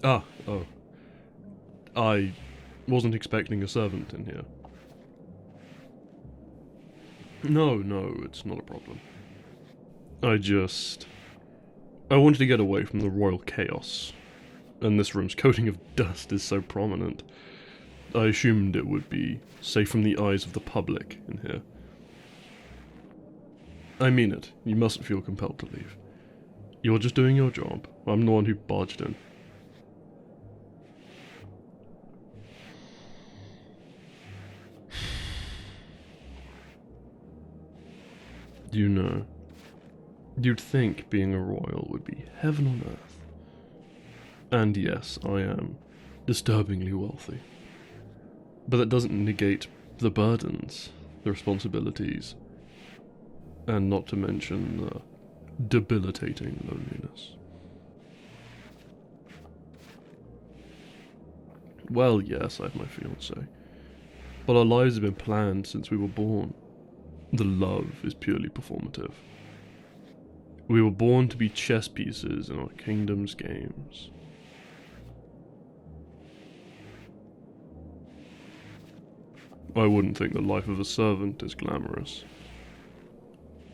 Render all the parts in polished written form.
Ah, oh. I wasn't expecting a servant in here. No, it's not a problem. I wanted to get away from the royal chaos, and this room's coating of dust is so prominent. I assumed it would be safe from the eyes of the public in here. I mean it, you mustn't feel compelled to leave. You're just doing your job. I'm the one who barged in. You know, you'd think being a royal would be heaven on earth. And yes, I am disturbingly wealthy. But that doesn't negate the burdens, the responsibilities, and not to mention the debilitating loneliness. Well, yes, I have my fiancée, but our lives have been planned since we were born. The love is purely performative. We were born to be chess pieces in our kingdom's games. I wouldn't think the life of a servant is glamorous.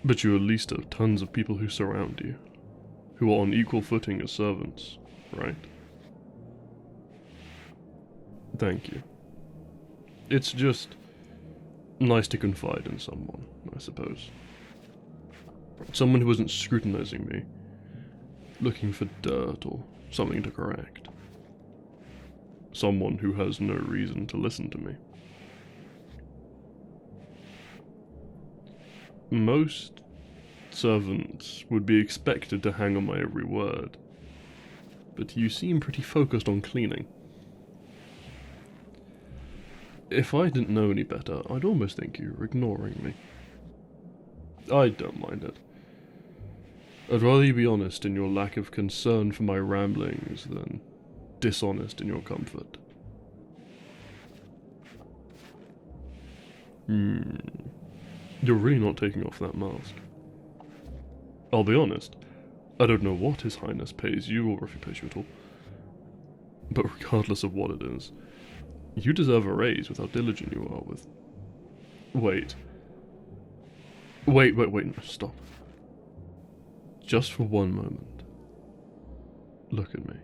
But you at least have tons of people who surround you, who are on equal footing as servants, right? Thank you. It's just nice to confide in someone, I suppose. Someone who isn't scrutinizing me, looking for dirt or something to correct. Someone who has no reason to listen to me. Most servants would be expected to hang on my every word, but you seem pretty focused on cleaning. If I didn't know any better, I'd almost think you were ignoring me. I don't mind it. I'd rather you be honest in your lack of concern for my ramblings than dishonest in your comfort. You're really not taking off that mask. I'll be honest, I don't know what His Highness pays you or if he pays you at all. But regardless of what it is, you deserve a raise with how diligent you are with... Wait, no, stop. Just for one moment. Look at me.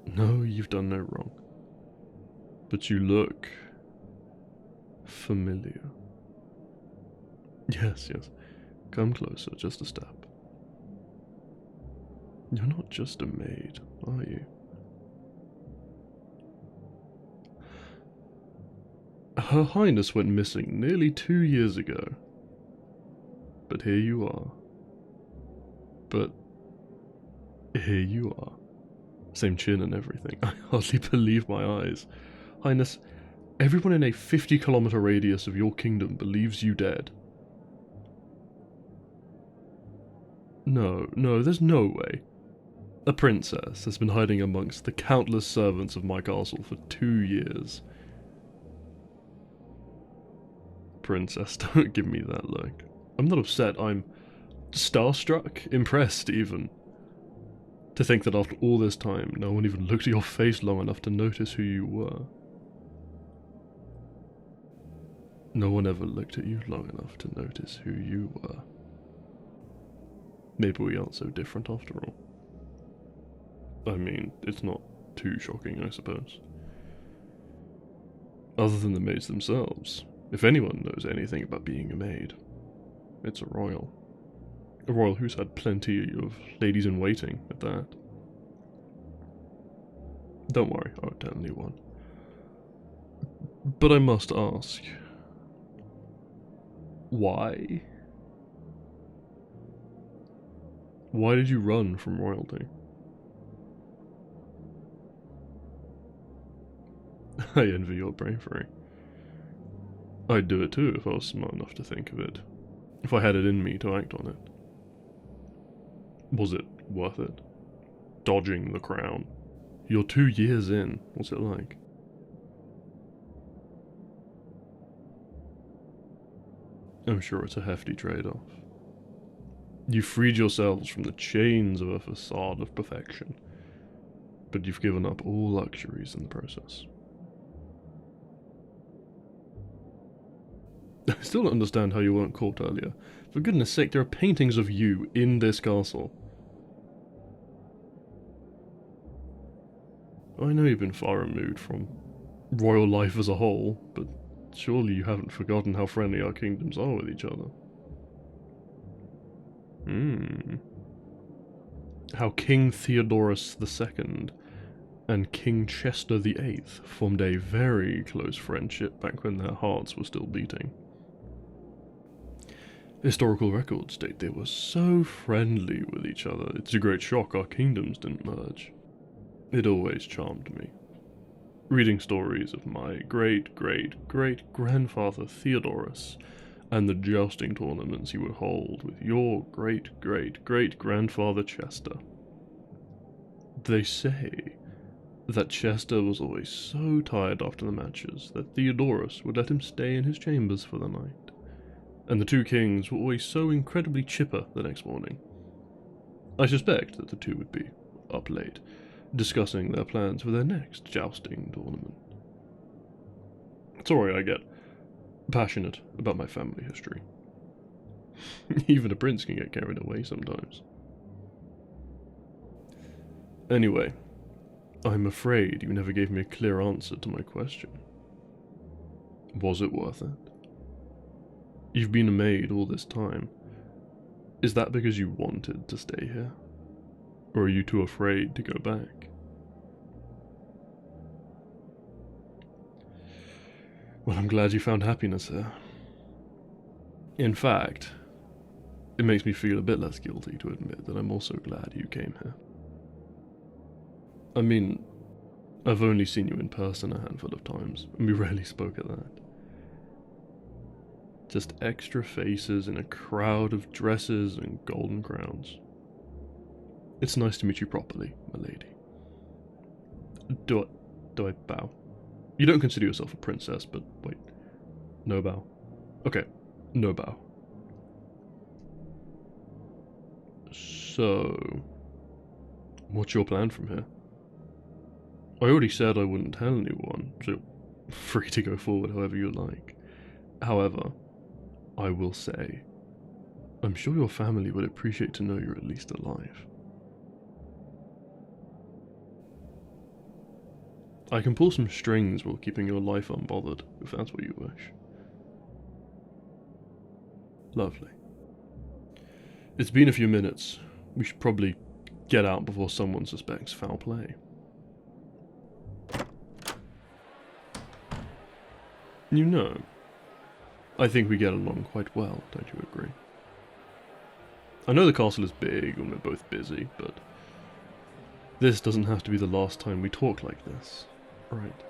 No, you've done no wrong. But you look... familiar. Yes. Come closer, just a step. You're not just a maid, are you? Her Highness went missing nearly 2 years ago. But here you are. Same chin and everything. I hardly believe my eyes. Highness, everyone in a 50-kilometer radius of your kingdom believes you dead. No, there's no way. A princess has been hiding amongst the countless servants of my castle for 2 years. Princess, don't give me that look. I'm not upset, I'm starstruck, impressed even. To think that after all this time, no one even looked at your face long enough to notice who you were. No one ever looked at you long enough to notice who you were. Maybe we aren't so different after all. I mean, it's not too shocking, I suppose. Other than the maids themselves, if anyone knows anything about being a maid, it's a royal. A royal who's had plenty of ladies-in-waiting at that. Don't worry, I won't tell anyone. But I must ask, why? Why did you run from royalty? I envy your bravery. I'd do it too if I was smart enough to think of it. If I had it in me to act on it. Was it worth it? Dodging the crown. You're 2 years in. What's it like? I'm sure it's a hefty trade-off. You freed yourselves from the chains of a facade of perfection, but you've given up all luxuries in the process. I still don't understand how you weren't caught earlier. For goodness sake, there are paintings of you in this castle. I know you've been far removed from royal life as a whole, but surely you haven't forgotten how friendly our kingdoms are with each other. How King Theodorus II and King Chester VIII formed a very close friendship back when their hearts were still beating. Historical records state they were so friendly with each other, it's a great shock our kingdoms didn't merge. It always charmed me. Reading stories of my great-great-great-grandfather Theodorus and the jousting tournaments he would hold with your great-great-great-grandfather Chester. They say that Chester was always so tired after the matches that Theodorus would let him stay in his chambers for the night, and the two kings were always so incredibly chipper the next morning. I suspect that the two would be up late, discussing their plans for their next jousting tournament. Sorry, I get passionate about my family history. Even a prince can get carried away sometimes. Anyway, I'm afraid you never gave me a clear answer to my question. Was it worth it? You've been a maid all this time. Is that because you wanted to stay here? Or are you too afraid to go back? Well, I'm glad you found happiness here. In fact, it makes me feel a bit less guilty to admit that I'm also glad you came here. I mean, I've only seen you in person a handful of times, and we rarely spoke at that. Just extra faces in a crowd of dresses and golden crowns. It's nice to meet you properly, my lady. Do I bow? You don't consider yourself a princess, but wait. No bow. Okay, no bow. So, what's your plan from here? I already said I wouldn't tell anyone, so free to go forward however you like. However, I will say, I'm sure your family would appreciate to know you're at least alive. I can pull some strings while keeping your life unbothered, if that's what you wish. Lovely. It's been a few minutes. We should probably get out before someone suspects foul play. You know, I think we get along quite well, don't you agree? I know the castle is big and we're both busy, but this doesn't have to be the last time we talk like this, right?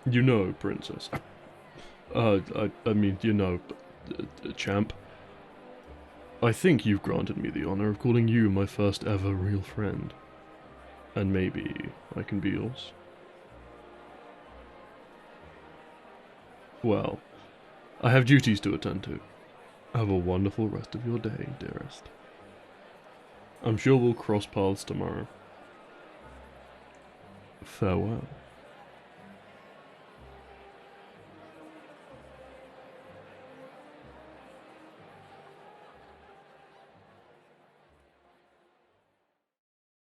You know, princess. I mean, you know, champ. I think you've granted me the honor of calling you my first ever real friend. And maybe I can be yours. Well, I have duties to attend to. Have a wonderful rest of your day, dearest. I'm sure we'll cross paths tomorrow. Farewell.